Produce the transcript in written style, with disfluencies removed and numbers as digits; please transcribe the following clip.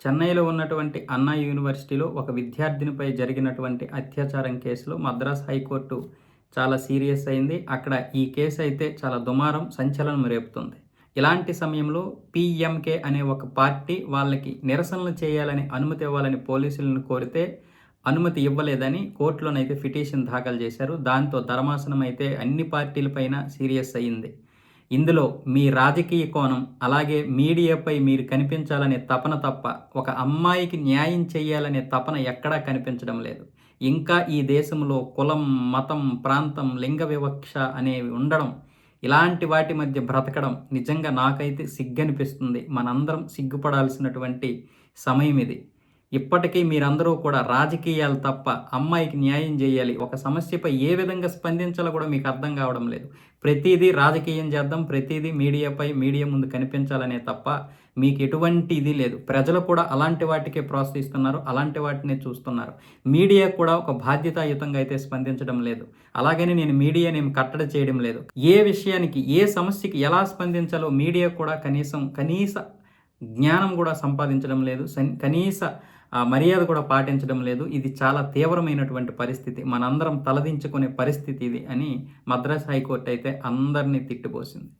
చెన్నైలో ఉన్నటువంటి అన్నా యూనివర్సిటీలో ఒక విద్యార్థినిపై జరిగినటువంటి అత్యాచారం కేసులో మద్రాస్ హైకోర్టు చాలా సీరియస్ అయింది. అక్కడ ఈ కేసు అయితే చాలా దుమారం, సంచలనం రేపుతుంది. ఇలాంటి సమయంలో పీఎంకే అనే ఒక పార్టీ వాళ్ళకి నిరసనలు చేయాలని అనుమతి ఇవ్వాలని పోలీసులను కోరితే అనుమతి ఇవ్వలేదని కోర్టులోనైతే పిటిషన్ దాఖలు చేశారు. దాంతో ధర్మాసనం అయితే అన్ని పార్టీలపైన సీరియస్ అయ్యింది. ఇందులో మీ రాజకీయ కోణం, అలాగే మీడియాపై మీరు కనిపించాలనే తపన తప్ప ఒక అమ్మాయికి న్యాయం చేయాలనే తపన ఎక్కడా కనిపించడం లేదు. ఇంకా ఈ దేశంలో కులం, మతం, ప్రాంతం, లింగ వివక్ష అనేవి ఉండడం, ఇలాంటి వాటి మధ్య బ్రతకడం నిజంగా నాకైతే సిగ్గనిపిస్తుంది. మనందరం సిగ్గుపడాల్సినటువంటి సమయం ఇది. ఇప్పటికీ మీరందరూ కూడా రాజకీయాలు తప్ప అమ్మాయికి న్యాయం చేయాలి, ఒక సమస్యపై ఏ విధంగా స్పందించాలో కూడా మీకు అర్థం కావడం లేదు. ప్రతిదీ రాజకీయం చేద్దాం, ప్రతిదీ మీడియా ముందు కనిపించాలనే తప్ప మీకు ఎటువంటి ఇది లేదు. ప్రజలు కూడా అలాంటి వాటికే ప్రోత్సహిస్తున్నారు, అలాంటి వాటినే చూస్తున్నారు. మీడియా కూడా ఒక బాధ్యతాయుతంగా అయితే స్పందించడం లేదు. అలాగని నేను మీడియాని కట్టడి చేయడం లేదు. ఏ విషయానికి, ఏ సమస్యకి ఎలా స్పందించాలో మీడియా కూడా కనీస జ్ఞానం కూడా సంపాదించడం లేదు, కనీస మర్యాద కూడా పాటించడం లేదు. ఇది చాలా తీవ్రమైనటువంటి పరిస్థితి, మనందరం తలదించుకునే పరిస్థితి ఇది అని మద్రాస్ హైకోర్టు అయితే అందరినీ తిట్టిపోసింది.